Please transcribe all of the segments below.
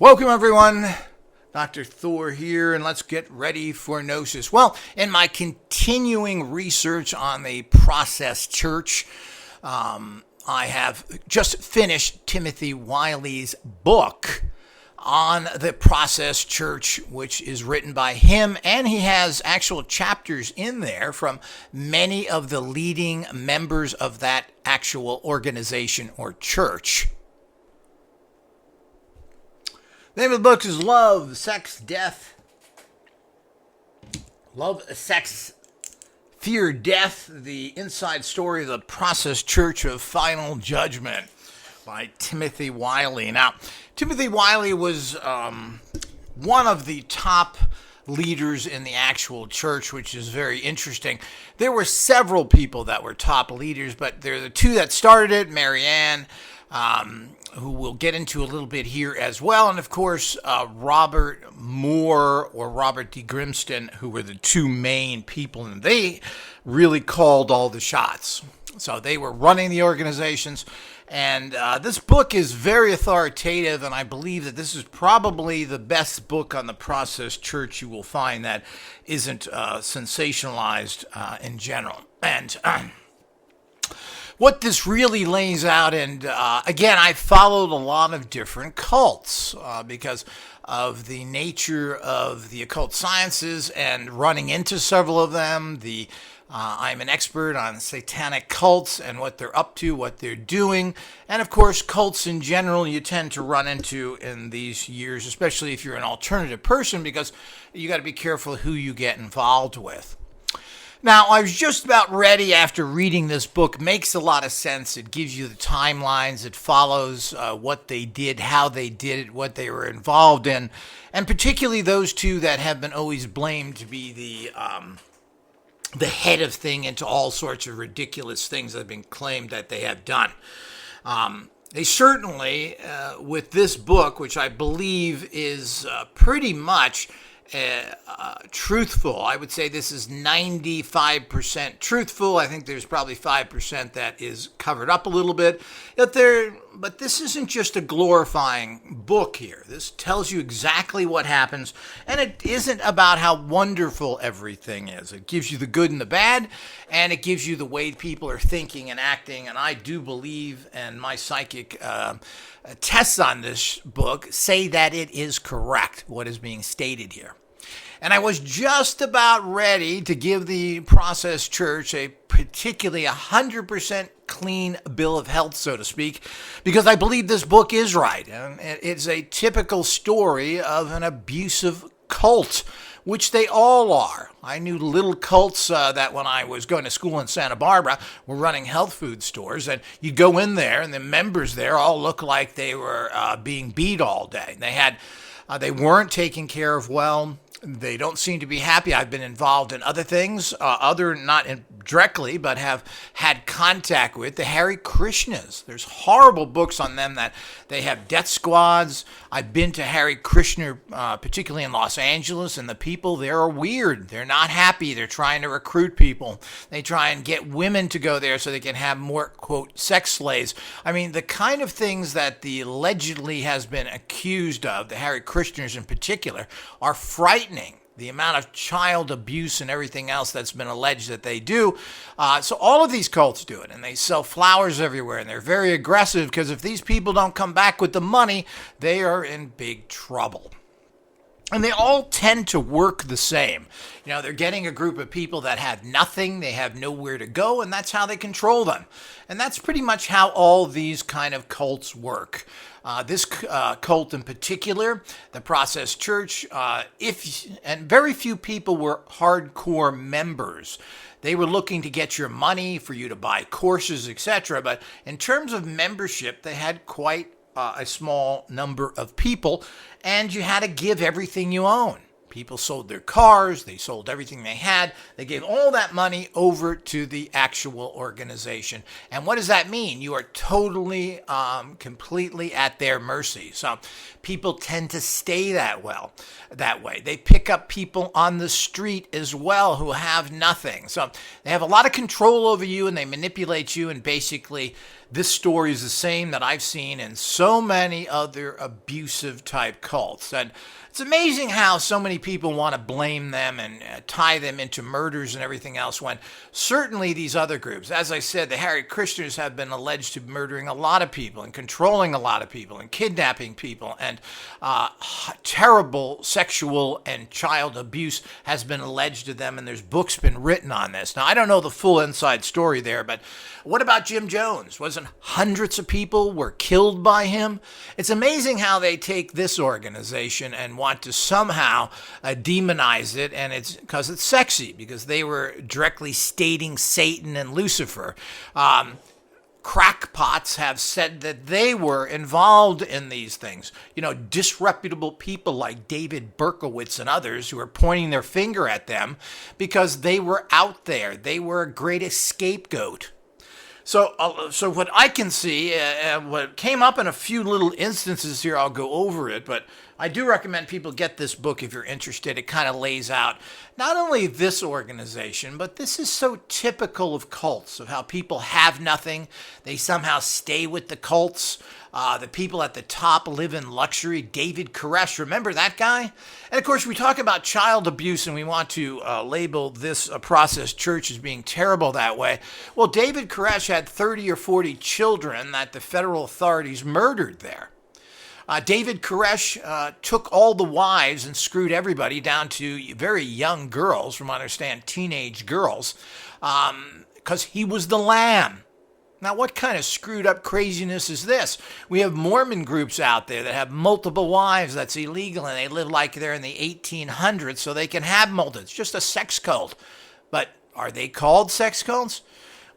Welcome, everyone. Dr. Thor here, and let's get ready for Gnosis. Well, in my continuing research on the Process Church, I have just finished Timothy Wiley's book on the Process Church, which is written by him, and he has actual chapters in there from many of the leading members of that actual organization or church. The name of the book is Love, Sex, Death. Love, Sex, Fear, Death, the inside story of the Process Church of Final Judgment by Timothy Wiley. Now, Timothy Wiley was one of the top leaders in the actual church, which is very interesting. There were several people that were top leaders, but they're the two that started it, Mary Ann, who we'll get into a little bit here as well. And of course, Robert Moore or Robert D. Grimston, who were the two main people, and they really called all the shots. So they were running the organizations. And this book is very authoritative, and I believe that this is probably the best book on the Process Church you will find that isn't sensationalized in general. And what this really lays out, and again, I followed a lot of different cults because of the nature of the occult sciences and running into several of them. I'm an expert on satanic cults and what they're up to, what they're doing. And of course, cults in general you tend to run into in these years, especially if you're an alternative person, because you got to be careful who you get involved with. Now, I was just about ready after reading this book. Makes a lot of sense. It gives you the timelines. It follows what they did, how they did it, what they were involved in, and particularly those two that have been always blamed to be the head of thing into all sorts of ridiculous things that have been claimed that they have done. They certainly, with this book, which I believe is pretty much truthful. I would say this is 95% truthful. I think there's probably 5% that is covered up a little bit. But this isn't just a glorifying book here. This tells you exactly what happens, and it isn't about how wonderful everything is. It gives you the good and the bad, and it gives you the way people are thinking and acting, and I do believe, and my psychic tests on this book say that it is correct, what is being stated here. And I was just about ready to give the Process Church a particularly 100% clean bill of health, so to speak, because I believe this book is right. And it's a typical story of an abusive cult, which they all are. I knew little cults that when I was going to school in Santa Barbara were running health food stores, and you go in there and the members there all look like they were being beat all day. They weren't taken care of well. They don't seem to be happy. I've been involved in other things, not directly, but have had contact with the Hare Krishnas. There's horrible books on them that they have death squads. I've been to Hare Krishna, particularly in Los Angeles, and the people there are weird. They're not happy. They're trying to recruit people. They try and get women to go there so they can have more, quote, sex slaves. I mean, the kind of things that the allegedly has been accused of, the Hare Krishnas in particular, are frightening. The amount of child abuse and everything else that's been alleged that they do. So all of these cults do it, and they sell flowers everywhere, and they're very aggressive because if these people don't come back with the money, they are in big trouble. And they all tend to work the same. You know, they're getting a group of people that have nothing, they have nowhere to go, and that's how they control them. And that's pretty much how all these kind of cults work. This cult in particular, the Process Church, and very few people were hardcore members. They were looking to get your money for you to buy courses, etc. But in terms of membership, they had quite a small number of people, and you had to give everything you own. People sold their cars, they sold everything they had, they gave all that money over to the actual organization. And what does that mean? You are totally, completely at their mercy. So people tend to stay that way. They pick up people on the street as well who have nothing. So they have a lot of control over you, and they manipulate you, and basically this story is the same that I've seen in so many other abusive type cults. And it's amazing how so many people want to blame them and tie them into murders and everything else, when certainly these other groups, as I said, the Hare Krishnas have been alleged to be murdering a lot of people and controlling a lot of people and kidnapping people, and terrible sexual and child abuse has been alleged to them, and there's books been written on this. Now, I don't know the full inside story there, but what about Jim Jones? Wasn't hundreds of people were killed by him? It's amazing how they take this organization and want to somehow demonize it, and it's because it's sexy, because they were directly stating Satan and Lucifer. Crackpots have said that they were involved in these things. You know, disreputable people like David Berkowitz and others who are pointing their finger at them because they were out there. They were a great scapegoat. So what I can see, what came up in a few little instances here, I'll go over it, but I do recommend people get this book if you're interested. It kind of lays out not only this organization, but this is so typical of cults, of how people have nothing. They somehow stay with the cults. The people at the top live in luxury. David Koresh, remember that guy? And of course, we talk about child abuse and we want to label this processed church as being terrible that way. Well, David Koresh had 30 or 40 children that the federal authorities murdered there. David Koresh took all the wives and screwed everybody down to very young girls, from what I understand, teenage girls, because he was the lamb. Now, what kind of screwed up craziness is this? We have Mormon groups out there that have multiple wives. That's illegal, and they live like they're in the 1800s, so they can have multiple. It's just a sex cult. But are they called sex cults?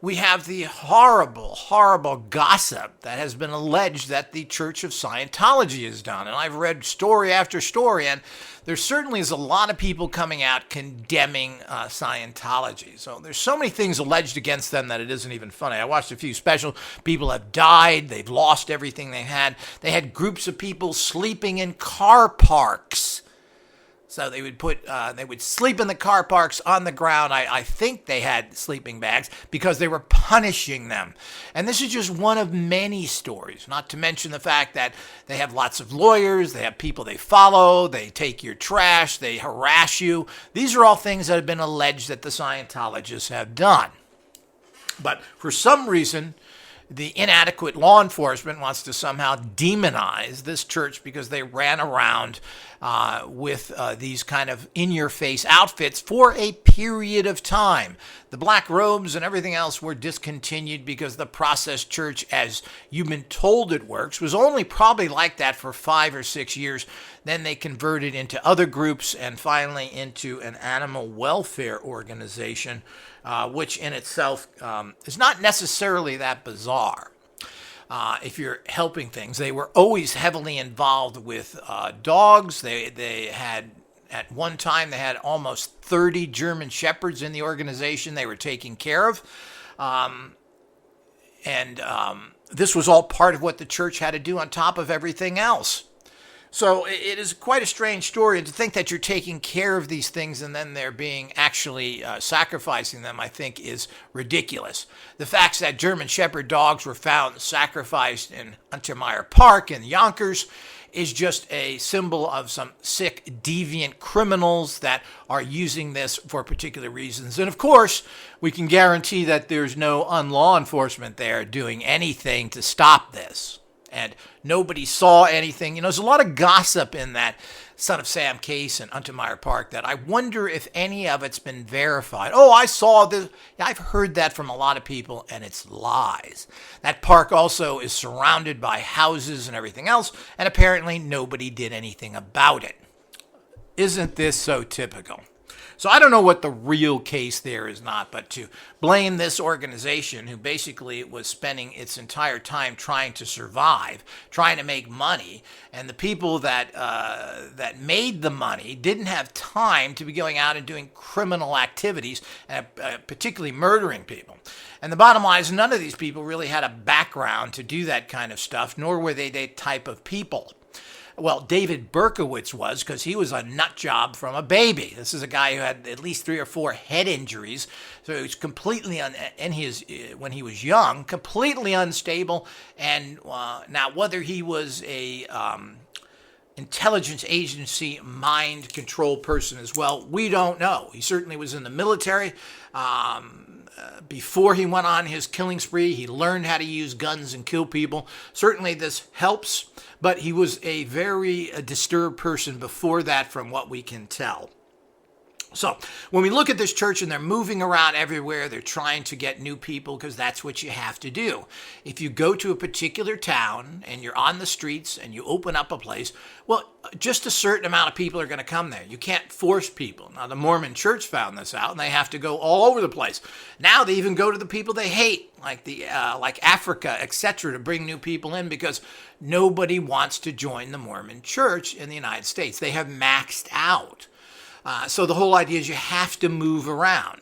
We have the horrible, horrible gossip that has been alleged that the Church of Scientology has done. And I've read story after story, and there certainly is a lot of people coming out condemning Scientology. So there's so many things alleged against them that it isn't even funny. I watched a few specials. People have died. They've lost everything they had. They had groups of people sleeping in car parks. So they would sleep in the car parks on the ground. I think they had sleeping bags because they were punishing them. And this is just one of many stories, not to mention the fact that they have lots of lawyers, they have people they follow, they take your trash, they harass you. These are all things that have been alleged that the Scientologists have done. But for some reason, the inadequate law enforcement wants to somehow demonize this church because they ran around with these kind of in-your-face outfits for a period of time. The black robes and everything else were discontinued because the processed church, as you've been told it works, was only probably like that for 5 or 6 years. Then they converted into other groups and finally into an animal welfare organization, which in itself is not necessarily that bizarre. If you're helping things, they were always heavily involved with dogs. They had, at one time, they had almost 30 German Shepherds in the organization they were taking care of. This was all part of what the church had to do on top of everything else. So it is quite a strange story. And to think that you're taking care of these things and then they're being actually sacrificing them, I think, is ridiculous. The fact that German Shepherd dogs were found sacrificed in Untermeyer Park in Yonkers is just a symbol of some sick, deviant criminals that are using this for particular reasons. And of course, we can guarantee that there's no law enforcement there doing anything to stop this. And nobody saw anything. You know, there's a lot of gossip in that Son of Sam case in Untermeyer Park that I wonder if any of it's been verified. Oh, I saw this. Yeah, I've heard that from a lot of people, and it's lies. That park also is surrounded by houses and everything else, and apparently nobody did anything about it. Isn't this so typical? So I don't know what the real case there is not, but to blame this organization who basically was spending its entire time trying to survive, trying to make money, and the people that made the money didn't have time to be going out and doing criminal activities, and particularly murdering people. And the bottom line is none of these people really had a background to do that kind of stuff, nor were they that type of people. Well, David Berkowitz was, because he was a nut job from a baby. This is a guy who had at least 3 or 4 head injuries. So he was completely, when he was young, completely unstable. And now whether he was a intelligence agency mind control person as well, we don't know. He certainly was in the military. Before he went on his killing spree, he learned how to use guns and kill people. Certainly this helps, but he was a very disturbed person before that, from what we can tell. So when we look at this church and they're moving around everywhere, they're trying to get new people, because that's what you have to do. If you go to a particular town and you're on the streets and you open up a place, well, just a certain amount of people are going to come there. You can't force people. Now, the Mormon church found this out, and they have to go all over the place. Now they even go to the people they hate, like Africa, etc., to bring new people in, because nobody wants to join the Mormon church in the United States. They have maxed out. So the whole idea is you have to move around.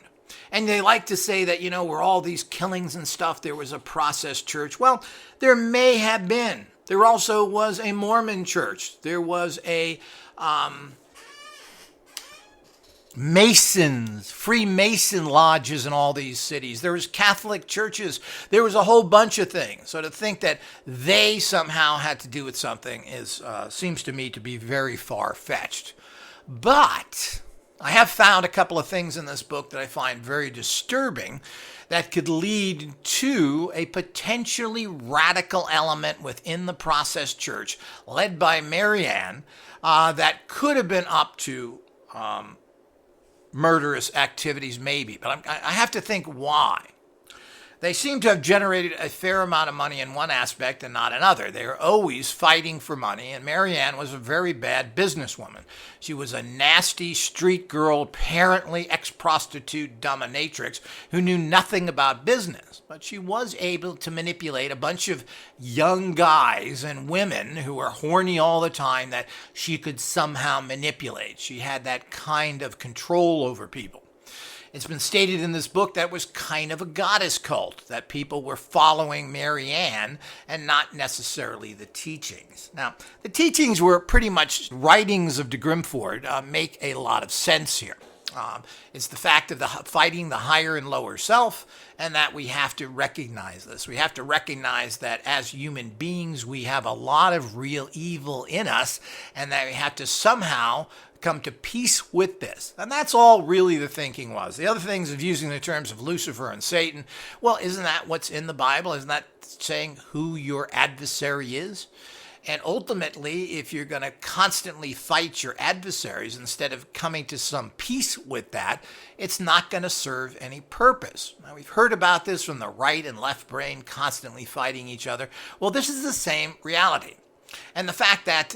And they like to say that, where all these killings and stuff, there was a processed church. Well, there may have been. There also was a Mormon church. There was a Masons, Freemason lodges in all these cities. There was Catholic churches. There was a whole bunch of things. So to think that they somehow had to do with something seems to me to be very far-fetched. But I have found a couple of things in this book that I find very disturbing that could lead to a potentially radical element within the processed church led by Marianne that could have been up to murderous activities maybe. But I have to think why. They seem to have generated a fair amount of money in one aspect and not another. They are always fighting for money, and Marianne was a very bad businesswoman. She was a nasty street girl, apparently ex-prostitute dominatrix who knew nothing about business. But she was able to manipulate a bunch of young guys and women who were horny all the time that she could somehow manipulate. She had that kind of control over people. It's been stated in this book that was kind of a goddess cult, that people were following Marianne and not necessarily the teachings. Now, the teachings were pretty much writings of de Grimford, make a lot of sense here. It's the fact of fighting the higher and lower self, and that we have to recognize this. We have to recognize that as human beings, we have a lot of real evil in us, and that we have to somehow come to peace with this. And that's all really the thinking was. The other things of using the terms of Lucifer and Satan, well, isn't that what's in the Bible? Isn't that saying who your adversary is? And ultimately, if you're going to constantly fight your adversaries instead of coming to some peace with that, it's not going to serve any purpose. Now, we've heard about this from the right and left brain constantly fighting each other. Well, this is the same reality. And the fact that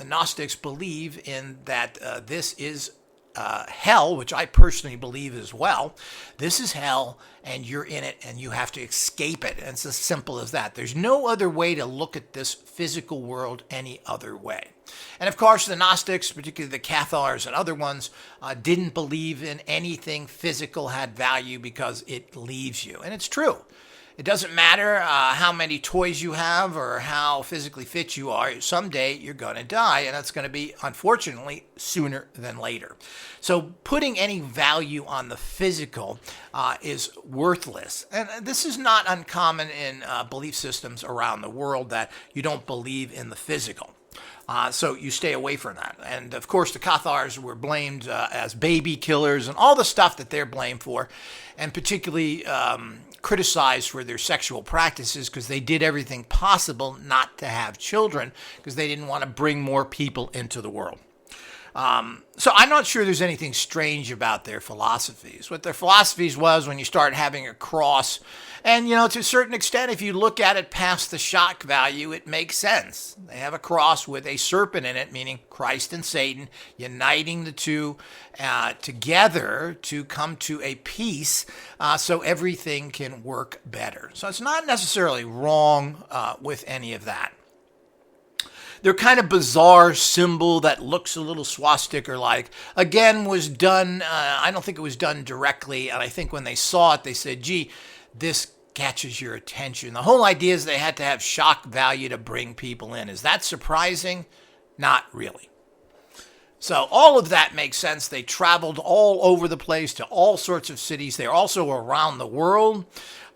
Gnostics believe in that this is hell, which I personally believe as well. This is hell, and you're in it, and you have to escape it. And it's as simple as that. There's no other way to look at this physical world any other way. And of course, the Gnostics, particularly the Cathars and other ones, didn't believe in anything physical had value because it leaves you. And it's true. It doesn't matter how many toys you have or how physically fit you are. Someday you're going to die, and that's going to be, unfortunately, sooner than later. So putting any value on the physical is worthless. And this is not uncommon in belief systems around the world, that you don't believe in the physical. So you stay away from that. And of course, the Cathars were blamed as baby killers and all the stuff that they're blamed for, and particularly criticized for their sexual practices because they did everything possible not to have children because they didn't want to bring more people into the world. So I'm not sure there's anything strange about their philosophies. What their philosophies was when you start having a cross, and to a certain extent, if you look at it past the shock value, it makes sense. They have a cross with a serpent in it, meaning Christ and Satan, uniting the two together to come to a peace so everything can work better. So it's not necessarily wrong with any of that. Their kind of bizarre symbol that looks a little swastika-like, again, was done, I don't think it was done directly, and I think when they saw it, they said, gee, this catches your attention. The whole idea is they had to have shock value to bring people in. Is that surprising? Not really. So all of that makes sense. They traveled all over the place to all sorts of cities. They're also around the world.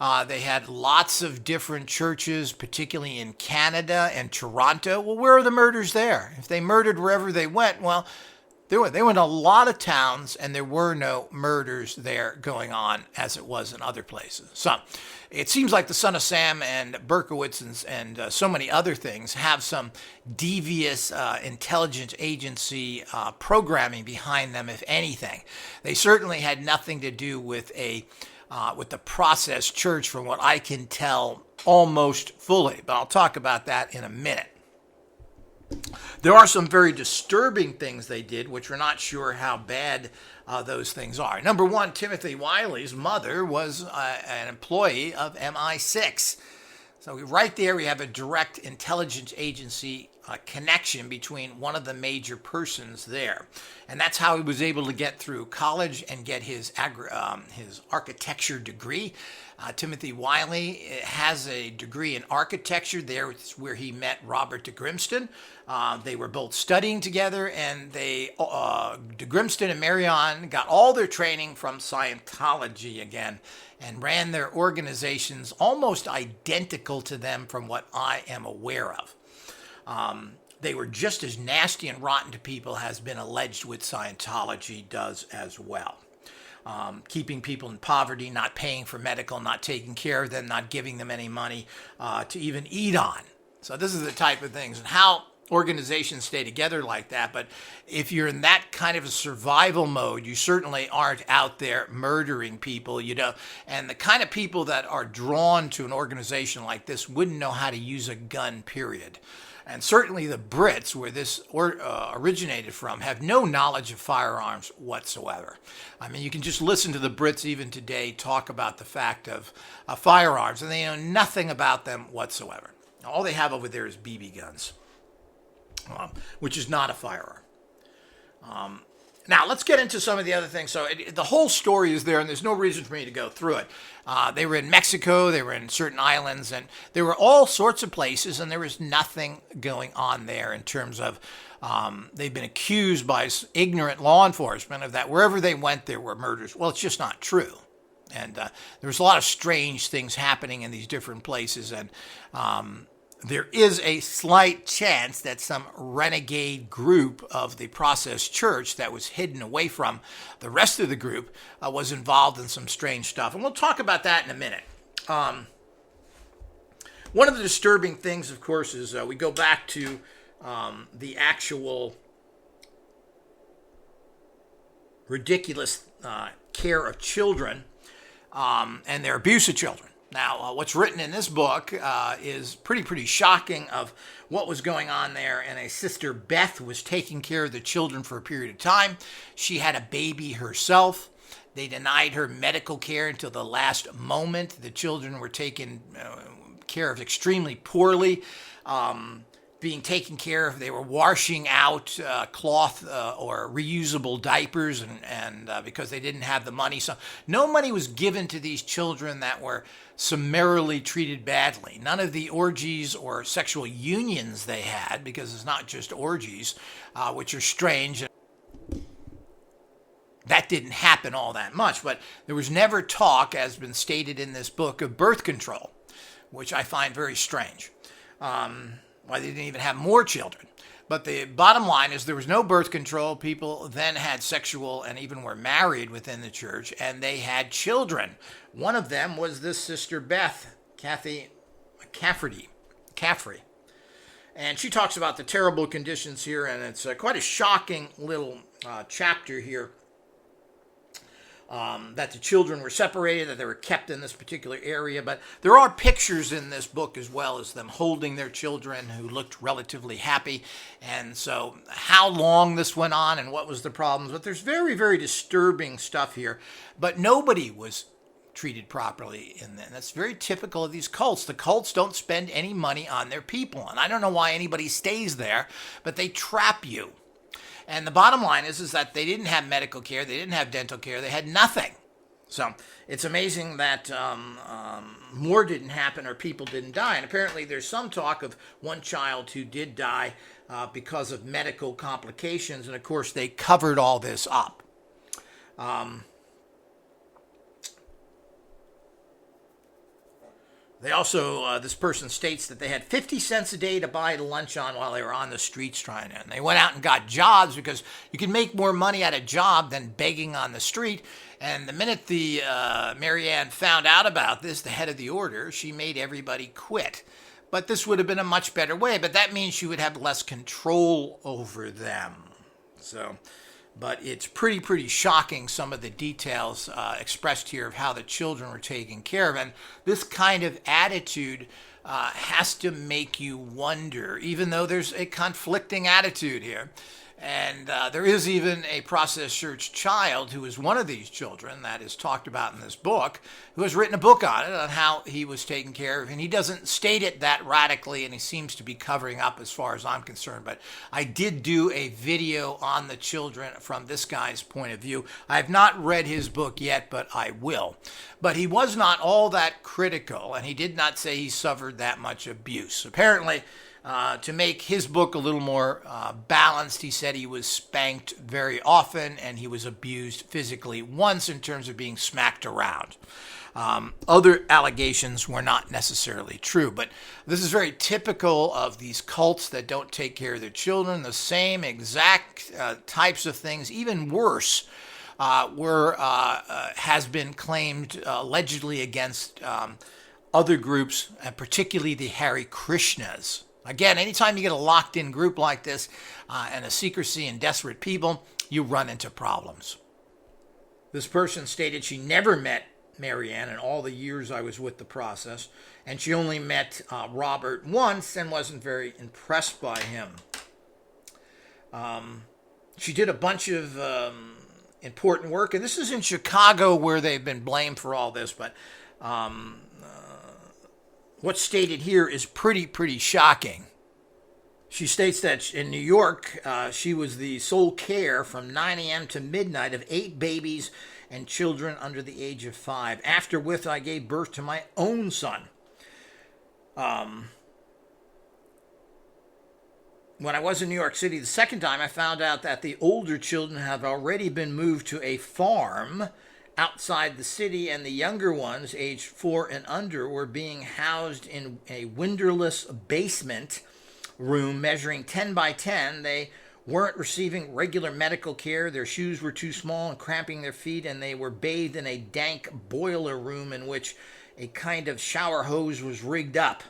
They had lots of different churches, particularly in Canada and Toronto. Well, where are the murders there? If they murdered wherever they went, well, they went to a lot of towns, and there were no murders there going on as it was in other places. So it seems like the Son of Sam and Berkowitz and so many other things have some devious intelligence agency programming behind them, if anything. They certainly had nothing to do with the process church, from what I can tell, almost fully. But I'll talk about that in a minute. There are some very disturbing things they did, which we're not sure how bad those things are. Number one, Timothy Wiley's mother was an employee of MI6. So right there we have a direct intelligence agency connection between one of the major persons there. And that's how he was able to get through college and get his architecture degree. Timothy Wiley has a degree in architecture. There is where he met Robert de Grimston. They were both studying together, and de Grimston and Marion got all their training from Scientology again, and ran their organizations almost identical to them from what I am aware of. They were just as nasty and rotten to people has been alleged with Scientology does as well. Keeping people in poverty, not paying for medical, not taking care of them, not giving them any money to even eat on. So this is the type of things, and how organizations stay together like that. But if you're in that kind of a survival mode, you certainly aren't out there murdering people, and the kind of people that are drawn to an organization like this wouldn't know how to use a gun, period. And certainly the Brits, where this originated from, have no knowledge of firearms whatsoever. I mean, you can just listen to the Brits even today talk about the fact of firearms, and they know nothing about them whatsoever. All they have over there is BB guns, which is not a firearm. Now, let's get into some of the other things. So the whole story is there, and there's no reason for me to go through it. They were in Mexico, they were in certain islands, and there were all sorts of places, and there was nothing going on there in terms of they've been accused by ignorant law enforcement of that wherever they went there were murders. Well, it's just not true. And there was a lot of strange things happening in these different places, and there is a slight chance that some renegade group of the Process Church that was hidden away from the rest of the group was involved in some strange stuff. And we'll talk about that in a minute. One of the disturbing things, of course, is we go back to the actual ridiculous care of children and their abuse of children. Now, what's written in this book is pretty shocking of what was going on there. And a sister, Beth, was taking care of the children for a period of time. She had a baby herself. They denied her medical care until the last moment. The children were taken care of extremely poorly. Being taken care of, they were washing out cloth or reusable diapers, and because they didn't have the money. So no money was given to these children that were summarily treated badly. None of the orgies or sexual unions they had, because it's not just orgies, which are strange. That didn't happen all that much, but there was never talk, as been stated in this book, of birth control, which I find very strange. Why they didn't even have more children. But the bottom line is there was no birth control. People then had sexual and even were married within the church, and they had children. One of them was this sister Beth, Caffrey. And she talks about the terrible conditions here, and it's quite a shocking little chapter here. That the children were separated, that they were kept in this particular area. But there are pictures in this book as well as them holding their children who looked relatively happy. And so how long this went on and what was the problems. But there's very, very disturbing stuff here. But nobody was treated properly in that. That's very typical of these cults. The cults don't spend any money on their people. And I don't know why anybody stays there, but they trap you. And the bottom line is that they didn't have medical care, they didn't have dental care, they had nothing. So it's amazing that more didn't happen or people didn't die. And apparently there's some talk of one child who did die because of medical complications. And of course, they covered all this up. They also, this person states that they had 50 cents a day to buy lunch on while they were on the streets trying to. And they went out and got jobs because you can make more money at a job than begging on the street. And the minute the Marianne found out about this, the head of the order, she made everybody quit. But this would have been a much better way. But that means she would have less control over them. But it's pretty shocking, some of the details expressed here of how the children were taken care of. And this kind of attitude has to make you wonder, even though there's a conflicting attitude here. And there is even a process church child who is one of these children that is talked about in this book, who has written a book on it, on how he was taken care of. And he doesn't state it that radically, and he seems to be covering up as far as I'm concerned. But I did do a video on the children from this guy's point of view. I have not read his book yet, but I will. But he was not all that critical, and he did not say he suffered that much abuse. Apparently, to make his book a little more balanced, he said he was spanked very often and he was abused physically once in terms of being smacked around. Other allegations were not necessarily true, but this is very typical of these cults that don't take care of their children. The same exact types of things, even worse, has been claimed allegedly against other groups, and particularly the Hare Krishnas. Again, anytime you get a locked-in group like this and a secrecy and desperate people, you run into problems. This person stated she never met Marianne in all the years I was with the process, and she only met Robert once and wasn't very impressed by him. She did a bunch of important work, and this is in Chicago where they've been blamed for all this, but what's stated here is pretty shocking. She states that in New York, she was the sole care from 9 a.m. to midnight of 8 babies and children under the age of 5. After which I gave birth to my own son. When I was in New York City the second time, I found out that the older children have already been moved to a farm outside the city, and the younger ones, aged 4 and under, were being housed in a windowless basement room measuring 10 by 10. They weren't receiving regular medical care. Their shoes were too small and cramping their feet, and they were bathed in a dank boiler room in which a kind of shower hose was rigged up.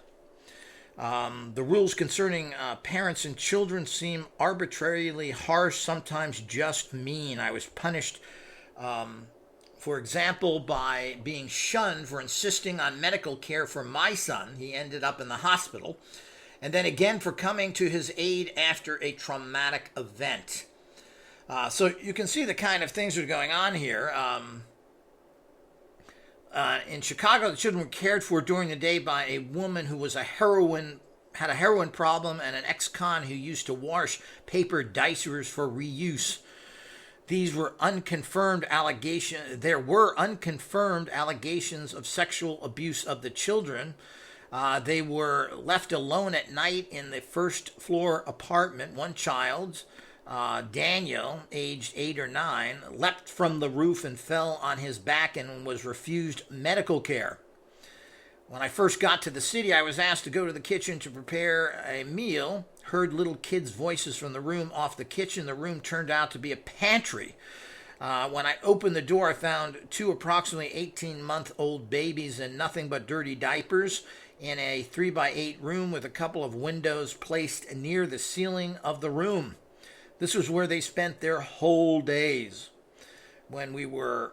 The rules concerning parents and children seem arbitrarily harsh, sometimes just mean. I was punished for example, by being shunned for insisting on medical care for my son. He ended up in the hospital. And then again for coming to his aid after a traumatic event. So you can see the kind of things that are going on here. In Chicago, the children were cared for during the day by a woman who was had a heroin problem, and an ex-con who used to wash paper dicers for reuse. These were unconfirmed allegations. There were unconfirmed allegations of sexual abuse of the children. They were left alone at night in the first floor apartment. One child, Daniel, aged 8 or 9, leapt from the roof and fell on his back and was refused medical care. When I first got to the city, I was asked to go to the kitchen to prepare a meal. Heard little kids' voices from the room off the kitchen. The room turned out to be a pantry. When I opened the door, I found 2 approximately 18-month-old babies in nothing but dirty diapers in a 3x8 room with a couple of windows placed near the ceiling of the room. This was where they spent their whole days. When we were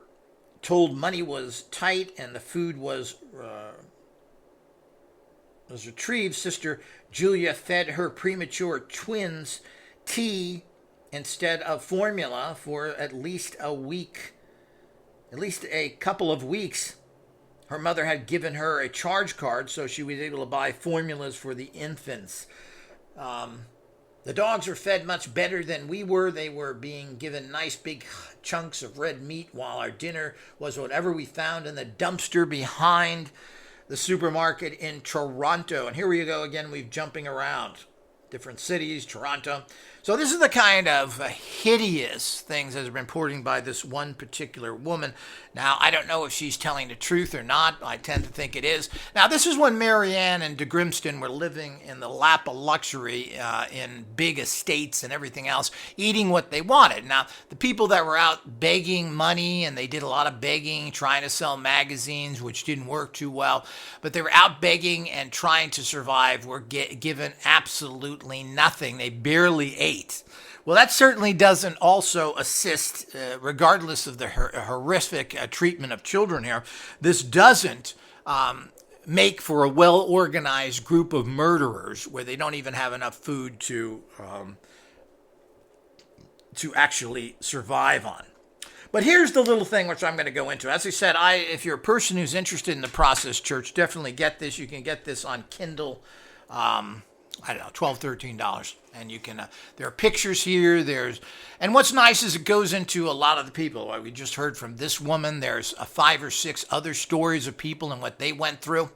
told money was tight and the food was retrieved, Sister Julia fed her premature twins tea instead of formula for at least a couple of weeks. Her mother had given her a charge card so she was able to buy formulas for the infants. The dogs were fed much better than we were. They were being given nice big chunks of red meat, while our dinner was whatever we found in the dumpster behind the supermarket in Toronto. And here we go again, we're jumping around. Different cities, Toronto. So this is the kind of hideous things that have been reported by this one particular woman. Now, I don't know if she's telling the truth or not. I tend to think it is. Now, this is when Marianne and de Grimston were living in the lap of luxury in big estates and everything else, eating what they wanted. Now, the people that were out begging money, and they did a lot of begging, trying to sell magazines, which didn't work too well, but they were out begging and trying to survive, were given absolutely nothing. They barely ate. Well, that certainly doesn't also assist, regardless of the horrific treatment of children here. This doesn't make for a well-organized group of murderers where they don't even have enough food to actually survive on. But here's the little thing which I'm going to go into. As I said, if you're a person who's interested in the Process Church, definitely get this. You can get this on Kindle. I don't know, $12, $13. And you can, there are pictures here. And what's nice is it goes into a lot of the people. We just heard from this woman. There's 5 or 6 other stories of people and what they went through.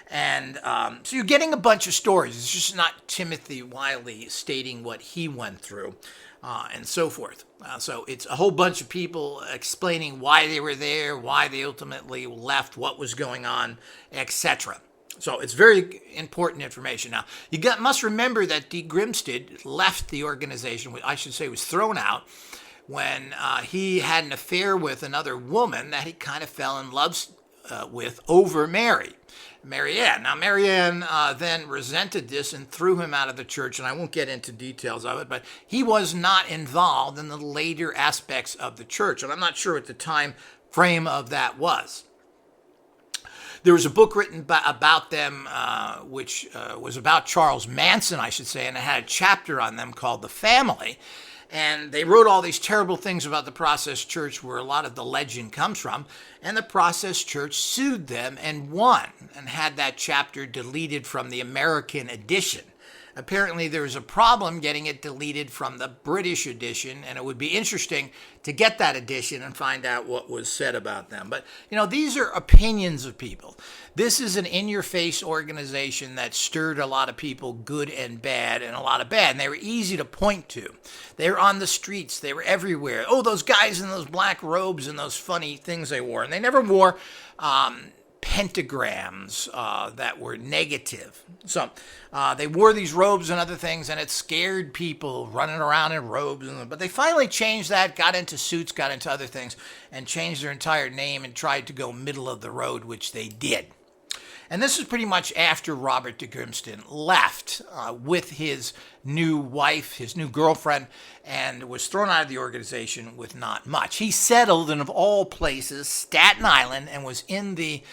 And so you're getting a bunch of stories. It's just not Timothy Wiley stating what he went through and so forth. So it's a whole bunch of people explaining why they were there, why they ultimately left, what was going on, etc. So it's very important information. Now, must remember that de Grimston left the organization, I should say was thrown out, when he had an affair with another woman that he kind of fell in love with over Marianne. Now, Marianne then resented this and threw him out of the church, and I won't get into details of it, but he was not involved in the later aspects of the church, and I'm not sure what the time frame of that was. There was a book written about them, which was about Charles Manson, I should say, and it had a chapter on them called The Family. And they wrote all these terrible things about the Process Church, where a lot of the legend comes from. And the Process Church sued them and won, and had that chapter deleted from the American edition. Apparently there was a problem getting it deleted from the British edition, and it would be interesting to get that edition and find out what was said about them. But, these are opinions of people. This is an in-your-face organization that stirred a lot of people, good and bad, and a lot of bad. And they were easy to point to. They were on the streets. They were everywhere. Oh, those guys in those black robes and those funny things they wore. And they never wore pentagrams that were negative. So they wore these robes and other things, and it scared people running around in robes. But they finally changed that, got into suits, got into other things, and changed their entire name and tried to go middle of the road, which they did. And this is pretty much after Robert de Grimston left with his new wife, his new girlfriend, and was thrown out of the organization with not much. He settled in, of all places, Staten Island, and was in the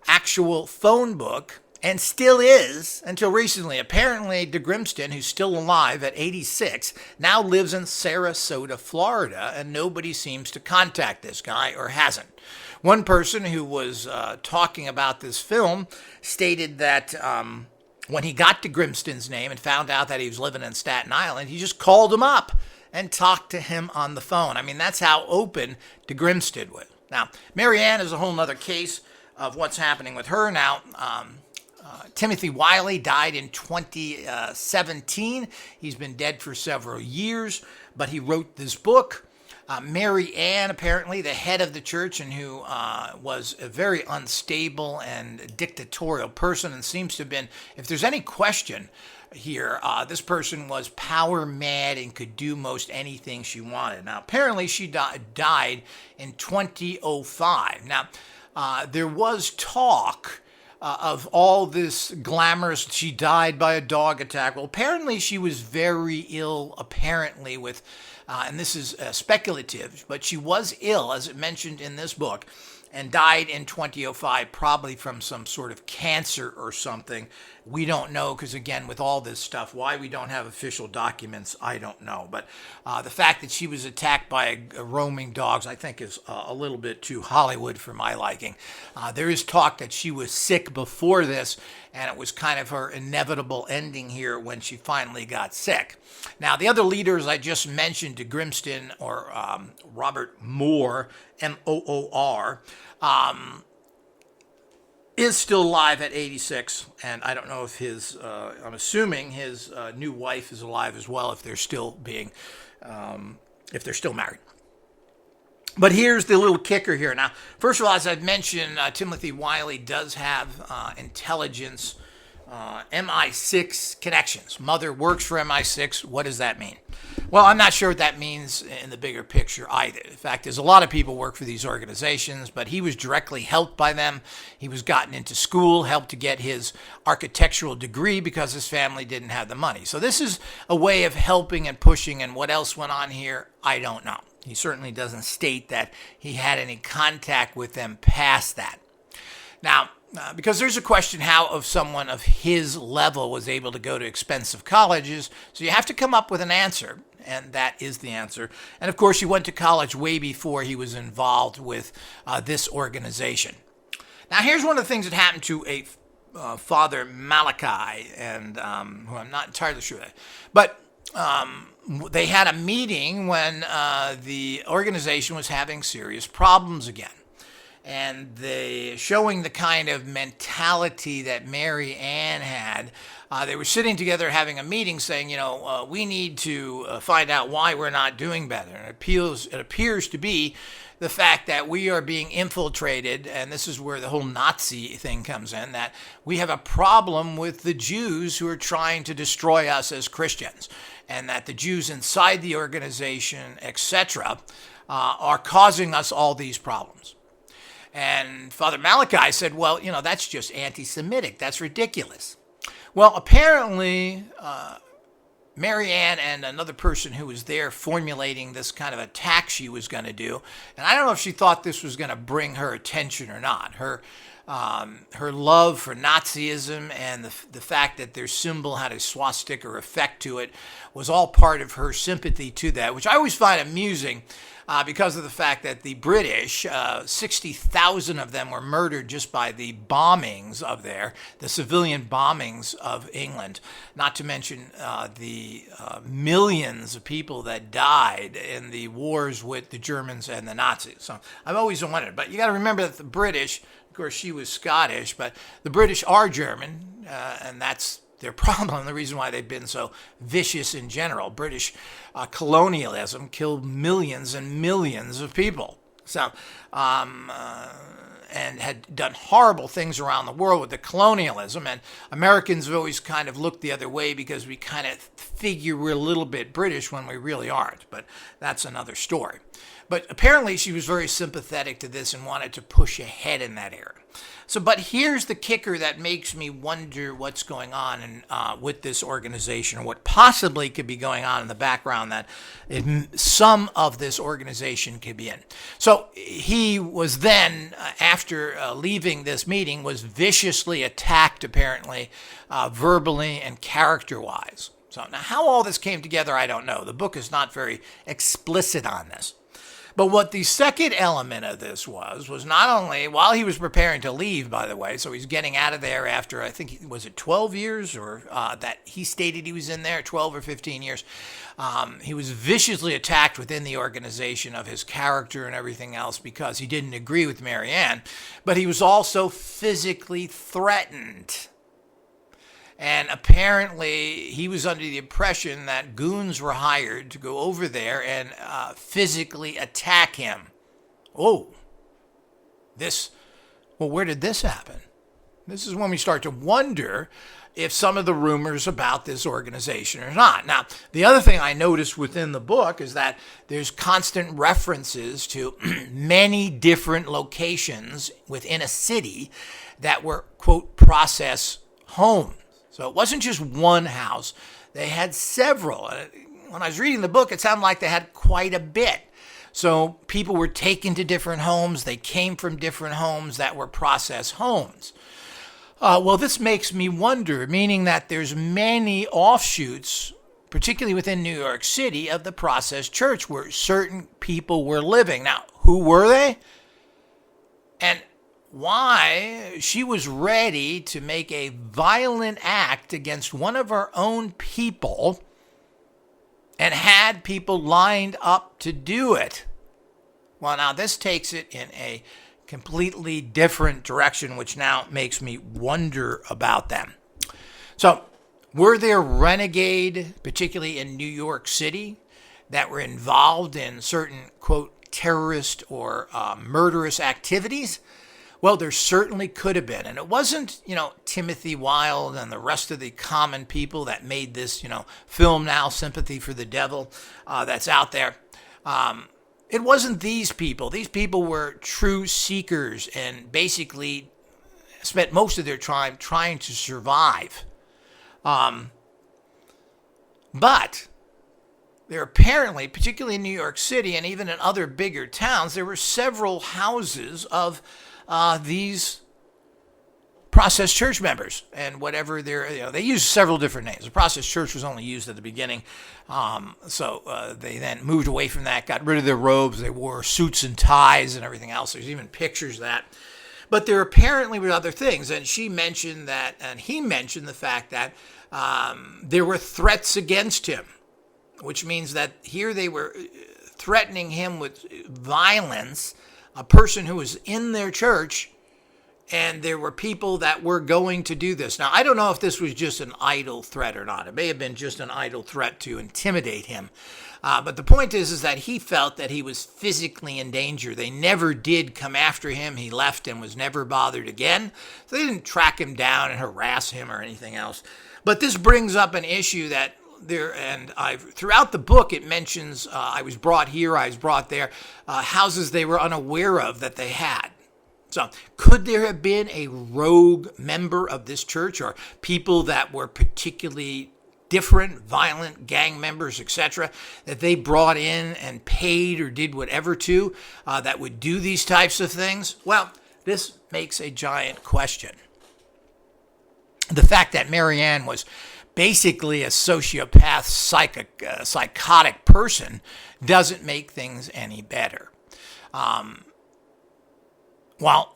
actual phone book, and still is until recently. Apparently, de Grimston, who's still alive at 86, now lives in Sarasota, Florida, and nobody seems to contact this guy, or hasn't. One person who was talking about this film stated that when he got de Grimston's name and found out that he was living in Staten Island, he just called him up and talked to him on the phone. I mean, that's how open de Grimston was. Now, Marianne is a whole other case of what's happening with her now. Timothy Wiley died in 2017. He's been dead for several years, but he wrote this book. Mary Ann, apparently the head of the church, and who was a very unstable and dictatorial person, and seems to have been, if there's any question here, this person was power mad and could do most anything she wanted. Now, apparently she died in 2005. Now, there was talk of all this glamorous, she died by a dog attack. Well, apparently she was very ill, apparently with, and this is speculative, but she was ill, as it mentioned in this book, and died in 2005, probably from some sort of cancer or something. We don't know, because again, with all this stuff, why we don't have official documents, I don't know. But the fact that she was attacked by roaming dogs, I think, is a little bit too Hollywood for my liking. There is talk that she was sick before this, and it was kind of her inevitable ending here when she finally got sick. Now, the other leaders I just mentioned, de Grimston or Robert Moore, Moor, is still alive at 86, and I don't know if I'm assuming his new wife is alive as well, if they're still married. But here's the little kicker here. Now, first of all, as I've mentioned, Timothy Wiley does have intelligence, MI6 connections. Mother works for MI6. What does that mean? Well, I'm not sure what that means in the bigger picture either. In fact, there's a lot of people work for these organizations, but he was directly helped by them. He was gotten into school, helped to get his architectural degree because his family didn't have the money. So this is a way of helping and pushing, and what else went on here, I don't know. He certainly doesn't state that he had any contact with them past that. Now, because there's a question how of someone of his level was able to go to expensive colleges, so you have to come up with an answer, and that is the answer. And of course, he went to college way before he was involved with this organization. Now, here's one of the things that happened to a Father Malachi, and who I'm not entirely sure of, but they had a meeting when the organization was having serious problems again. And they showing the kind of mentality that Mary Ann had. They were sitting together having a meeting saying, we need to find out why we're not doing better. And it appears to be the fact that we are being infiltrated, and this is where the whole Nazi thing comes in, that we have a problem with the Jews who are trying to destroy us as Christians, and that the Jews inside the organization, etc., are causing us all these problems. And Father Malachi said, well, that's just anti-Semitic. That's ridiculous. Well, apparently, Mary Ann and another person who was there formulating this kind of attack she was going to do, and I don't know if she thought this was going to bring her attention or not. Her love for Nazism and the fact that their symbol had a swastika effect to it was all part of her sympathy to that, which I always find amusing. Because of the fact that the British, 60,000 of them were murdered just by the bombings of the civilian bombings of England, not to mention the millions of people that died in the wars with the Germans and the Nazis. So I've always wondered, but you got to remember that the British, of course she was Scottish, but the British are German, and that's their problem, the reason why they've been so vicious in general. British colonialism killed millions and millions of people. So, and had done horrible things around the world with the colonialism. And Americans have always kind of looked the other way because we kind of figure we're a little bit British when we really aren't. But that's another story. But apparently she was very sympathetic to this and wanted to push ahead in that era. So, but here's the kicker that makes me wonder what's going on with this organization, or what possibly could be going on in the background that some of this organization could be in. So he was then, after leaving this meeting, was viciously attacked, apparently, verbally and character-wise. So now how all this came together, I don't know. The book is not very explicit on this. But what the second element of this was not only, while he was preparing to leave, by the way, so he's getting out of there after, I think, was it 12 years, or that he stated he was in there, 12 or 15 years. He was viciously attacked within the organization of his character and everything else because he didn't agree with Mary Ann, but he was also physically threatened. And apparently he was under the impression that goons were hired to go over there and physically attack him. Oh, where did this happen? This is when we start to wonder if some of the rumors about this organization are not. Now, the other thing I noticed within the book is that there's constant references to many different locations within a city that were, quote, process homes. So it wasn't just one house. They had several. When I was reading the book, it sounded like they had quite a bit. So people were taken to different homes. They came from different homes that were process homes. Well, this makes me wonder, meaning that there's many offshoots, particularly within New York City, of the process church where certain people were living. Now, who were they? And why she was ready to make a violent act against one of her own people and had people lined up to do it. Well, now this takes it in a completely different direction, which now makes me wonder about them. So, were there renegade, particularly in New York City, that were involved in certain, quote, terrorist or murderous activities? Well, there certainly could have been. And it wasn't, Timothy Wilde and the rest of the common people that made this, film now, Sympathy for the Devil, that's out there. It wasn't these people. These people were true seekers and basically spent most of their time trying to survive. But there apparently, particularly in New York City and even in other bigger towns, there were several houses of these process church members and whatever they used several different names. The process church was only used at the beginning. So they then moved away from that, got rid of their robes. They wore suits and ties and everything else. There's even pictures of that. But there apparently were other things. And she mentioned that, and he mentioned the fact that there were threats against him, which means that here they were threatening him with violence, a person who was in their church, and there were people that were going to do this. Now, I don't know if this was just an idle threat or not. It may have been just an idle threat to intimidate him. But the point is that he felt that he was physically in danger. They never did come after him. He left and was never bothered again. So they didn't track him down and harass him or anything else. But this brings up an issue that throughout the book, it mentions I was brought here, I was brought there, houses they were unaware of that they had. So could there have been a rogue member of this church or people that were particularly different, violent gang members, etc., that they brought in and paid or did whatever to that would do these types of things? Well, this makes a giant question. The fact that Marianne was basically a sociopath, psychotic person doesn't make things any better. While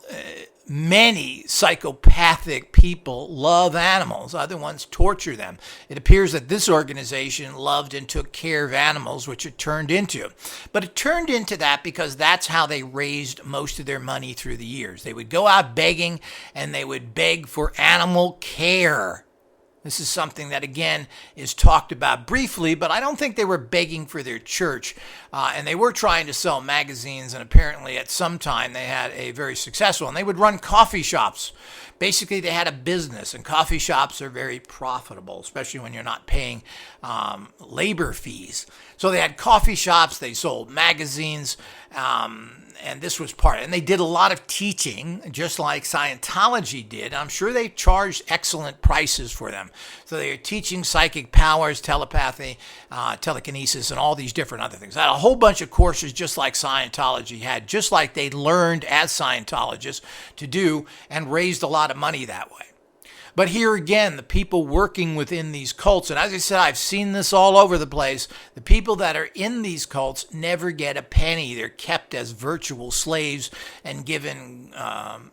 many psychopathic people love animals, other ones torture them. It appears that this organization loved and took care of animals, which it turned into. But it turned into that because that's how they raised most of their money through the years. They would go out begging, and they would beg for animal care. This is something that, again, is talked about briefly, but I don't think they were begging for their church. And they were trying to sell magazines, and apparently at some time they had a very successful, and they would run coffee shops. Basically, they had a business, and coffee shops are very profitable, especially when you're not paying labor fees. So they had coffee shops, they sold magazines, and this was part of it. And they did a lot of teaching, just like Scientology did. I'm sure they charged excellent prices for them. So they were teaching psychic powers, telepathy, telekinesis, and all these different other things. They had a whole bunch of courses just like Scientology had, just like they learned as Scientologists to do and raised a lot of money that way. But here again, the people working within these cults, and as I said, I've seen this all over the place, the people that are in these cults never get a penny. They're kept as virtual slaves and given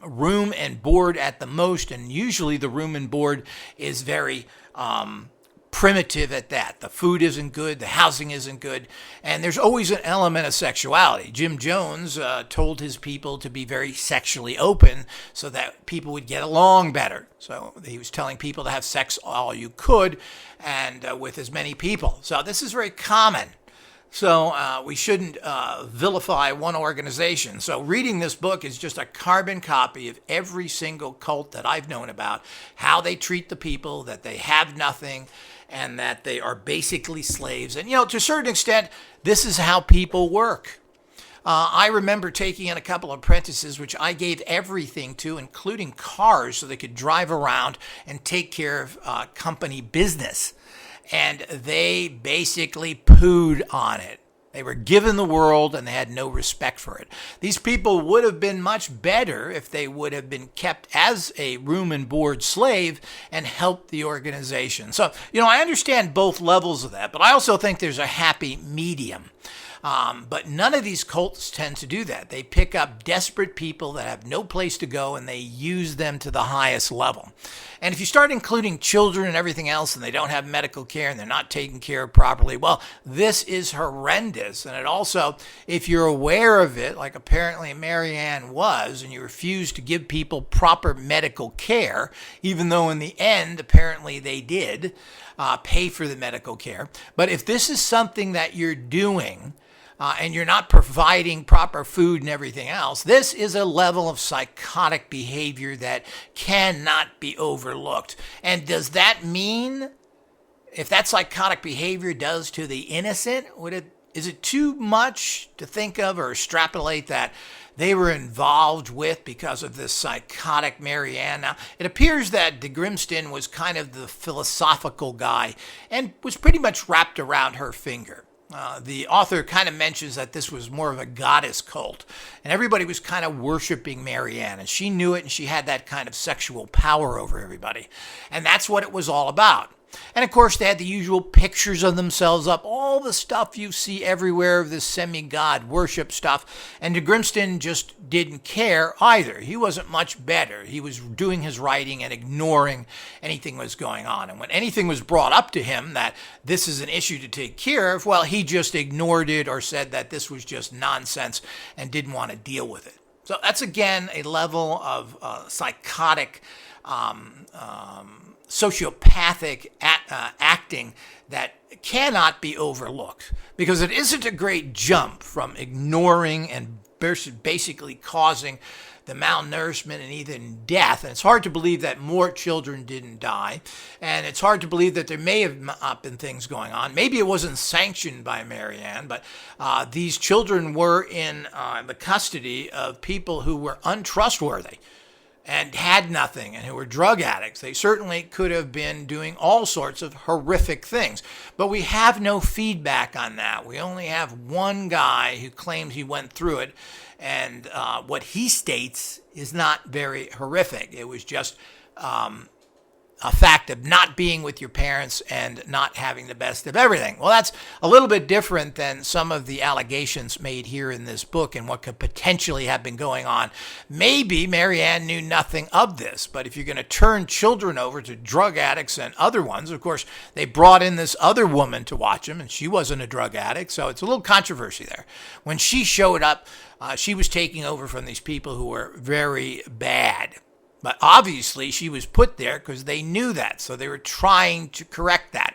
room and board at the most, and usually the room and board is very primitive at that. The food isn't good, the housing isn't good, and there's always an element of sexuality. Jim Jones told his people to be very sexually open so that people would get along better. So he was telling people to have sex all you could and with as many people. So this is very common. So we shouldn't vilify one organization. So reading this book is just a carbon copy of every single cult that I've known about, how they treat the people, that they have nothing, and that they are basically slaves. And, to a certain extent, this is how people work. I remember taking in a couple of apprentices, which I gave everything to, including cars, so they could drive around and take care of company business. And they basically pooed on it. They were given the world and they had no respect for it. These people would have been much better if they would have been kept as a room and board slave and helped the organization. So, I understand both levels of that, but I also think there's a happy medium. But none of these cults tend to do that. They pick up desperate people that have no place to go and they use them to the highest level. And if you start including children and everything else and they don't have medical care and they're not taken care of properly, well, this is horrendous. And it also, if you're aware of it, like apparently Marianne was, and you refuse to give people proper medical care, even though in the end, apparently they did pay for the medical care. But if this is something that you're doing, and you're not providing proper food and everything else, this is a level of psychotic behavior that cannot be overlooked. And does that mean, if that psychotic behavior does to the innocent, is it too much to think of or extrapolate that they were involved with because of this psychotic Marianne? Now, it appears that de Grimston was kind of the philosophical guy and was pretty much wrapped around her finger. The author kind of mentions that this was more of a goddess cult, and everybody was kind of worshiping Marianne, and she knew it, and she had that kind of sexual power over everybody. And that's what it was all about. And of course, they had the usual pictures of themselves up, all the stuff you see everywhere of this semi-god worship stuff. And de Grimston just didn't care either. He wasn't much better. He was doing his writing and ignoring anything that was going on. And when anything was brought up to him that this is an issue to take care of, well, he just ignored it or said that this was just nonsense and didn't want to deal with it. So that's, again, a level of psychotic sociopathic acting that cannot be overlooked, because it isn't a great jump from ignoring and basically causing the malnourishment and even death. And it's hard to believe that more children didn't die. And it's hard to believe that there may have been things going on. Maybe it wasn't sanctioned by Marianne, but these children were in the custody of people who were untrustworthy and had nothing and who were drug addicts. They certainly could have been doing all sorts of horrific things. But we have no feedback on that. We only have one guy who claims he went through it, and what he states is not very horrific. It was just a fact of not being with your parents and not having the best of everything. Well, that's a little bit different than some of the allegations made here in this book and what could potentially have been going on. Maybe Marianne knew nothing of this, but if you're going to turn children over to drug addicts and other ones, of course, they brought in this other woman to watch them, and she wasn't a drug addict, so it's a little controversy there. When she showed up, she was taking over from these people who were very bad. But obviously, she was put there because they knew that. So they were trying to correct that.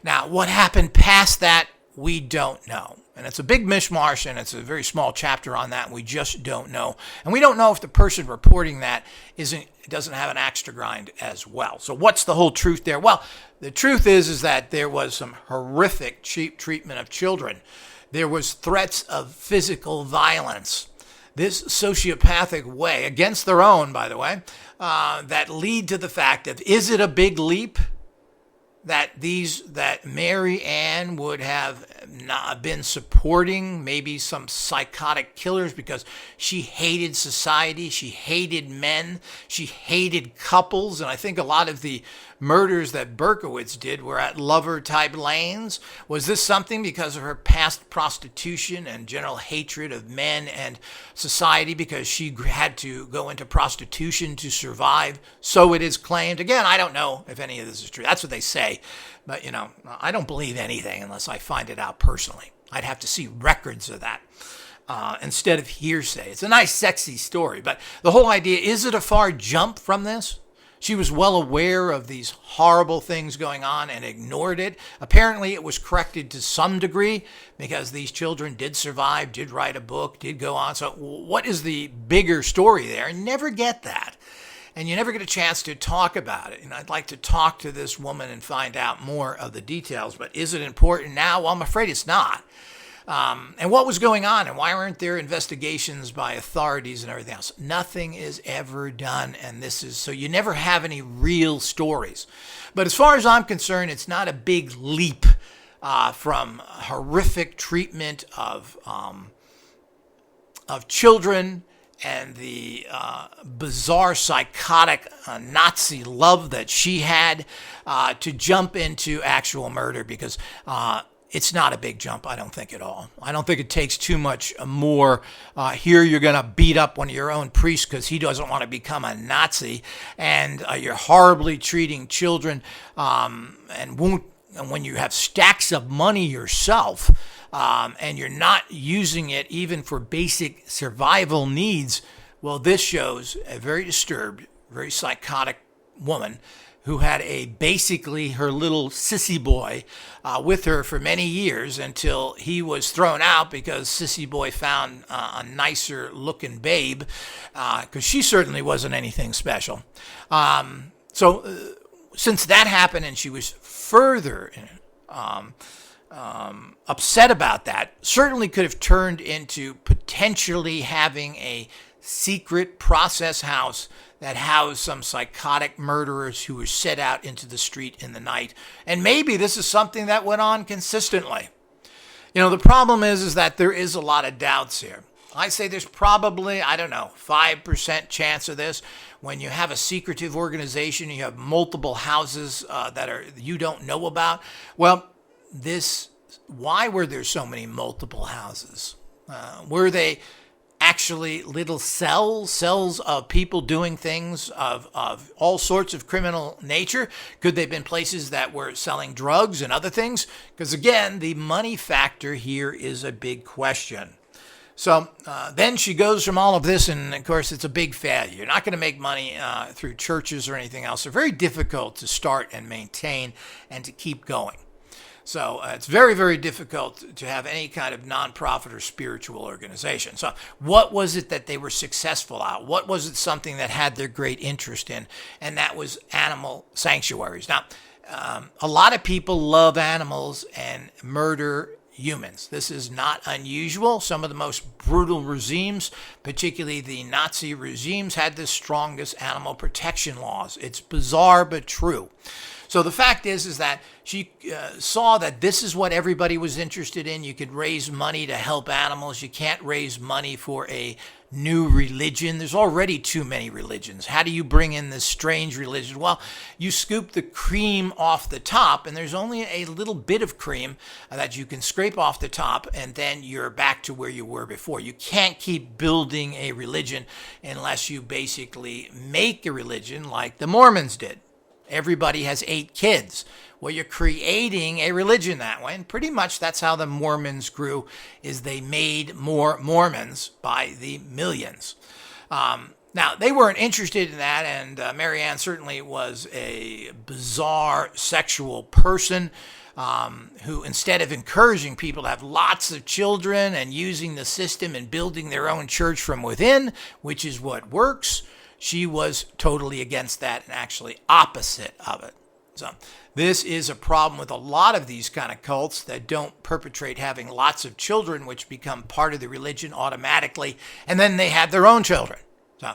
Now, what happened past that, we don't know. And it's a big mishmash, and it's a very small chapter on that. And we just don't know. And we don't know if the person reporting that doesn't have an axe to grind as well. So what's the whole truth there? Well, the truth is that there was some horrific cheap treatment of children. There was threats of physical violence. This sociopathic way, against their own, by the way, that lead to the fact of, is it a big leap that Mary Ann would have not been supporting maybe some psychotic killers because she hated society, she hated men, she hated couples, and I think a lot of the murders that Berkowitz did were at lover-type lanes. Was this something because of her past prostitution and general hatred of men and society because she had to go into prostitution to survive? So it is claimed. Again, I don't know if any of this is true. That's what they say. But, I don't believe anything unless I find it out personally. I'd have to see records of that instead of hearsay. It's a nice, sexy story. But the whole idea, is it a far jump from this? She was well aware of these horrible things going on and ignored it. Apparently, it was corrected to some degree because these children did survive, did write a book, did go on. So what is the bigger story there? Never get that. And you never get a chance to talk about it. And I'd like to talk to this woman and find out more of the details. But is it important now? Well, I'm afraid it's not. And what was going on, and why weren't there investigations by authorities and everything else? Nothing is ever done, and so you never have any real stories. But as far as I'm concerned, it's not a big leap from horrific treatment of children and the bizarre, psychotic Nazi love that she had, to jump into actual murder, because it's not a big jump, I don't think, at all. I don't think it takes too much more. Here you're going to beat up one of your own priests because he doesn't want to become a Nazi, and you're horribly treating children, and when you have stacks of money yourself, and you're not using it even for basic survival needs, well, this shows a very disturbed, very psychotic woman who had basically her little sissy boy with her for many years, until he was thrown out because sissy boy found a nicer looking babe, because she certainly wasn't anything special. So since that happened, and she was further upset about that, certainly could have turned into potentially having a secret process house that housed some psychotic murderers who were set out into the street in the night. And maybe this is something that went on consistently. You know, the problem is that there is a lot of doubts here. I say there's probably, 5% chance of this. When you have a secretive organization, you have multiple houses that you don't know about. Well, why were there so many multiple houses? Were they actually little cells of people doing things of all sorts of criminal nature? Could they have been places that were selling drugs and other things? Because again, the money factor here is a big question. So then she goes from all of this, and of course it's a big failure. You're not going to make money through churches or anything else. They're very difficult to start and maintain and to keep going. So it's very, very difficult to have any kind of nonprofit or spiritual organization. So what was it that they were successful at? What was it something that had their great interest in? And that was animal sanctuaries. Now, a lot of people love animals and murder humans. This is not unusual. Some of the most brutal regimes, particularly the Nazi regimes, had the strongest animal protection laws. It's bizarre but true. So the fact is that she saw that this is what everybody was interested in. You could raise money to help animals. You can't raise money for a new religion. There's already too many religions. How do you bring in this strange religion? Well, you scoop the cream off the top, and there's only a little bit of cream that you can scrape off the top, and then you're back to where you were before. You can't keep building a religion unless you basically make a religion like the Mormons did. Everybody has 8 kids. Well, you're creating a religion that way. And pretty much that's how the Mormons grew, is they made more Mormons by the millions. Now, they weren't interested in that, and Marianne certainly was a bizarre sexual person who, instead of encouraging people to have lots of children and using the system and building their own church from within, which is what works, she was totally against that and actually opposite of it. So this is a problem with a lot of these kind of cults that don't perpetrate having lots of children, which become part of the religion automatically, and then they have their own children. So,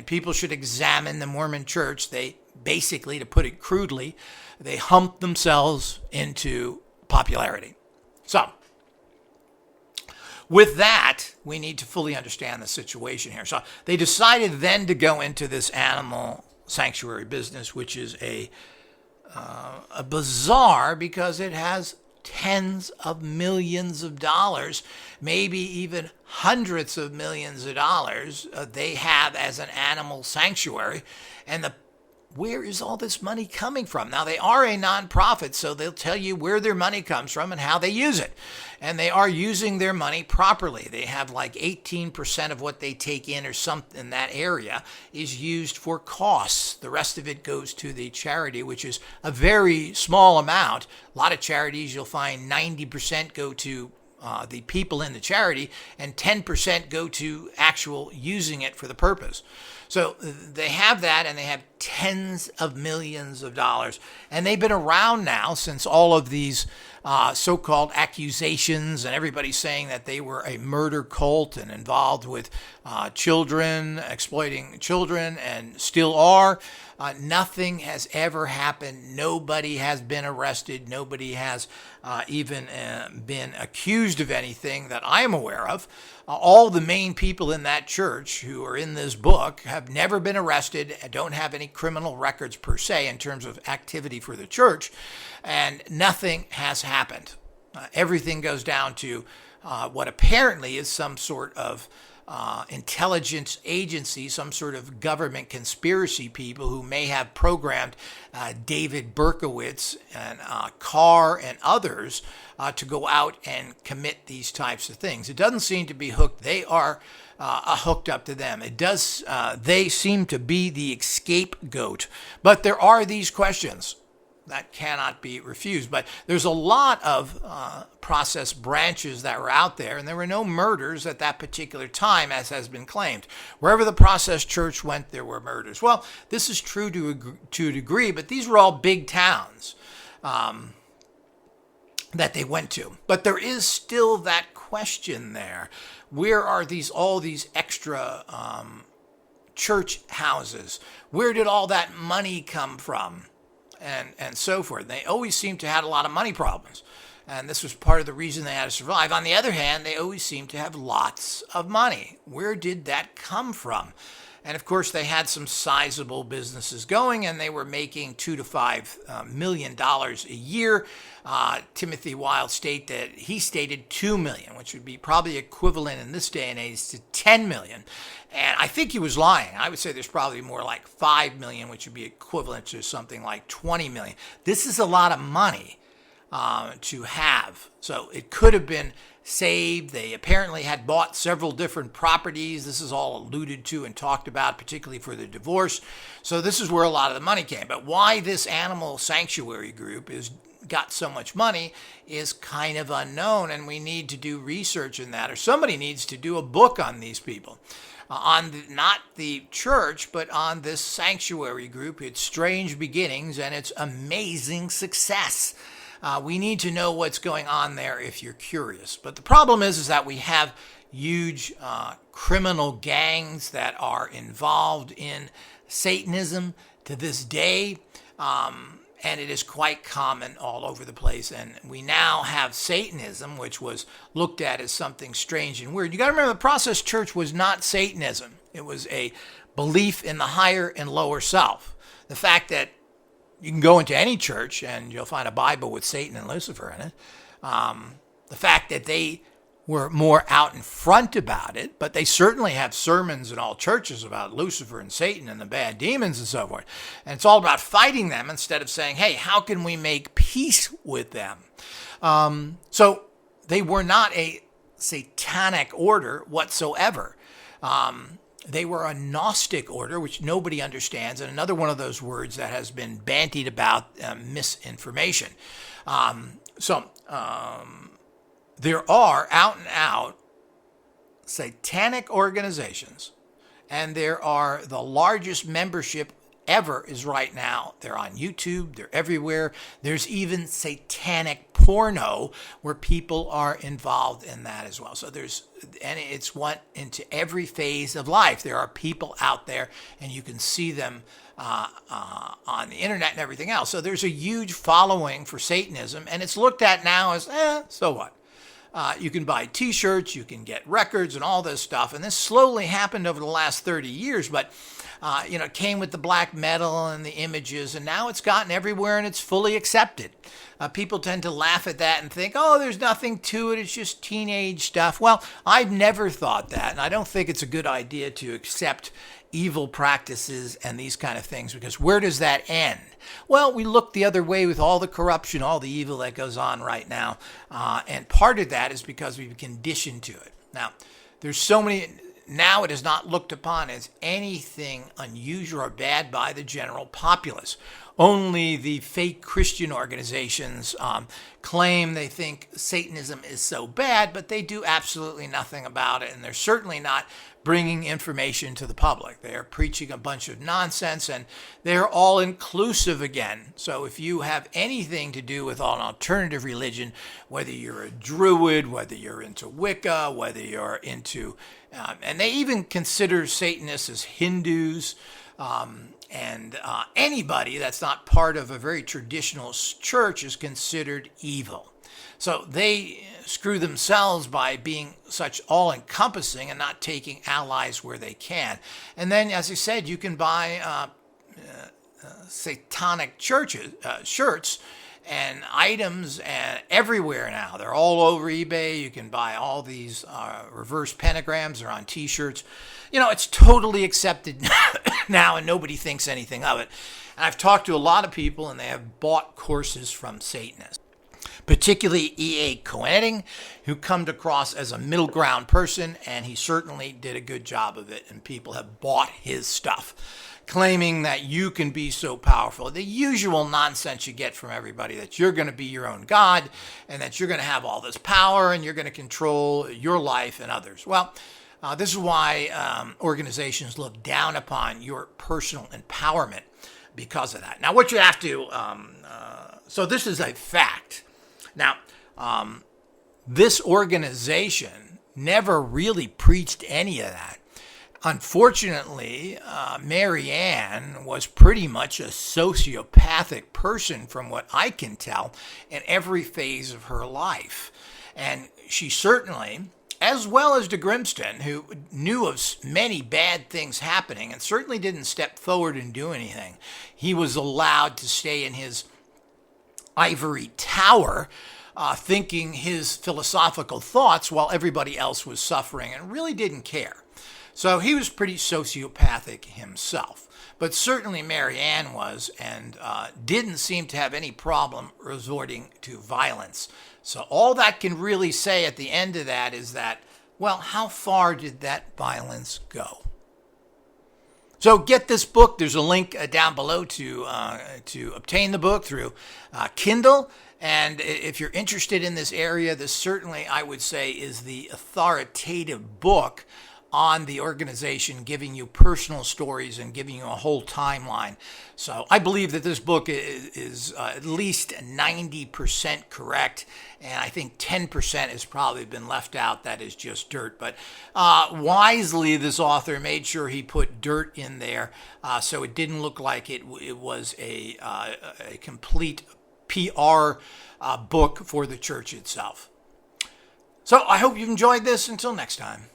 people should examine the Mormon church. They basically, to put it crudely, they hump themselves into popularity. So, with that, we need to fully understand the situation here. So they decided then to go into this animal sanctuary business, which is a bizarre, because it has tens of millions of dollars, maybe even hundreds of millions of dollars they have as an animal sanctuary. And where is all this money coming from? Now, they are a nonprofit, so they'll tell you where their money comes from and how they use it. And they are using their money properly. They have like 18% of what they take in or something in that area is used for costs. The rest of it goes to the charity, which is a very small amount. A lot of charities, you'll find 90% go to the people in the charity, and 10% go to actual using it for the purpose. So they have that, and they have tens of millions of dollars. And they've been around now since all of these so-called accusations, and everybody's saying that they were a murder cult and involved with children, exploiting children, and still are. Nothing has ever happened. Nobody has been arrested. Nobody has even been accused of anything that I am aware of. All the main people in that church who are in this book have never been arrested, don't have any criminal records per se in terms of activity for the church, and nothing has happened. Everything goes down to what apparently is some sort of intelligence agency, some sort of government conspiracy people who may have programmed David Berkowitz and Carr and others to go out and commit these types of things. It doesn't seem to be hooked. They are hooked up to them. It does. They seem to be the scapegoat. But there are these questions that cannot be refused. But there's a lot of process branches that were out there, and there were no murders at that particular time, as has been claimed. Wherever the process church went, there were murders. Well, this is true to a degree, but these were all big towns that they went to. But there is still that question there. Where are all these extra church houses? Where did all that money come from? And so forth. They always seem to have a lot of money problems. And this was part of the reason they had to survive. On the other hand, they always seem to have lots of money. Where did that come from? And of course, they had some sizable businesses going, and they were making $2 to $5 million a year. Timothy Wilde stated $2 million, which would be probably equivalent in this day and age to $10 million. And I think he was lying. I would say there's probably more like $5 million, which would be equivalent to something like $20 million. This is a lot of money to have. So it could have been saved. They apparently had bought several different properties. This is all alluded to and talked about, particularly for the divorce. So this is where a lot of the money came. But why this animal sanctuary group got so much money is kind of unknown, and we need to do research in that, or somebody needs to do a book on these people. Not the church, but on this sanctuary group, its strange beginnings and its amazing success. We need to know what's going on there if you're curious. But the problem is that we have huge criminal gangs that are involved in Satanism to this day. And it is quite common all over the place. And we now have Satanism, which was looked at as something strange and weird. You got to remember, the process church was not Satanism. It was a belief in the higher and lower self. The fact that you can go into any church and you'll find a Bible with Satan and Lucifer in it. The fact that they were more out in front about it, but they certainly have sermons in all churches about Lucifer and Satan and the bad demons and so forth. And it's all about fighting them instead of saying, hey, how can we make peace with them? So they were not a satanic order whatsoever. They were a Gnostic order, which nobody understands, and another one of those words that has been bandied about, misinformation. There are out-and-out satanic organizations, and there are the largest membership ever is right now. They're on YouTube. They're everywhere. There's even satanic porno where people are involved in that as well. So it's went into every phase of life. There are people out there, and you can see them on the internet and everything else. So there's a huge following for Satanism, and it's looked at now as, so what? You can buy T-shirts, you can get records and all this stuff. And this slowly happened over the last 30 years, but it came with the black metal and the images, and now it's gotten everywhere and it's fully accepted. People tend to laugh at that and think, oh, there's nothing to it, it's just teenage stuff. Well, I've never thought that, and I don't think it's a good idea to accept evil practices and these kind of things, because where does that end? Well, we look the other way with all the corruption, all the evil that goes on right now, and part of that is because we've conditioned to it. Now, there's so many. Now it is not looked upon as anything unusual or bad by the general populace. Only the fake Christian organizations claim they think Satanism is so bad, but they do absolutely nothing about it, and they're certainly not bringing information to the public. They are preaching a bunch of nonsense, and they're all inclusive again. So if you have anything to do with an alternative religion, whether you're a Druid, whether you're into Wicca, whether you're into, and they even consider Satanists as Hindus. And anybody that's not part of a very traditional church is considered evil. So they screw themselves by being such all-encompassing and not taking allies where they can. And then, as I said, you can buy satanic shirts and items and everywhere now. They're all over eBay. You can buy all these reverse pentagrams. They're on T-shirts. You know, it's totally accepted now, and nobody thinks anything of it. And I've talked to a lot of people, and they have bought courses from Satanists, particularly E.A. Koenig, who come across as a middle ground person, and he certainly did a good job of it, and people have bought his stuff, claiming that you can be so powerful. The usual nonsense you get from everybody, that you're going to be your own God, and that you're going to have all this power, and you're going to control your life and others. Well, this is why organizations look down upon your personal empowerment because of that. Now, what you have to, so this is a fact. Now, this organization never really preached any of that. Unfortunately, Mary Ann was pretty much a sociopathic person from what I can tell in every phase of her life. And she certainly, as well as de Grimston, who knew of many bad things happening and certainly didn't step forward and do anything. He was allowed to stay in his ivory tower, thinking his philosophical thoughts while everybody else was suffering and really didn't care. So he was pretty sociopathic himself. But certainly Mary Ann was, and didn't seem to have any problem resorting to violence. So all that can really say at the end of that is that, well, how far did that violence go? So get this book. There's a link down below to obtain the book through Kindle. And if you're interested in this area, this certainly, I would say, is the authoritative book on the organization, giving you personal stories and giving you a whole timeline. So I believe that this book is at least 90% correct, and I think 10% has probably been left out. That is just dirt. But wisely, this author made sure he put dirt in there, so it didn't look like it was a complete PR book for the church itself. So I hope you've enjoyed this. Until next time.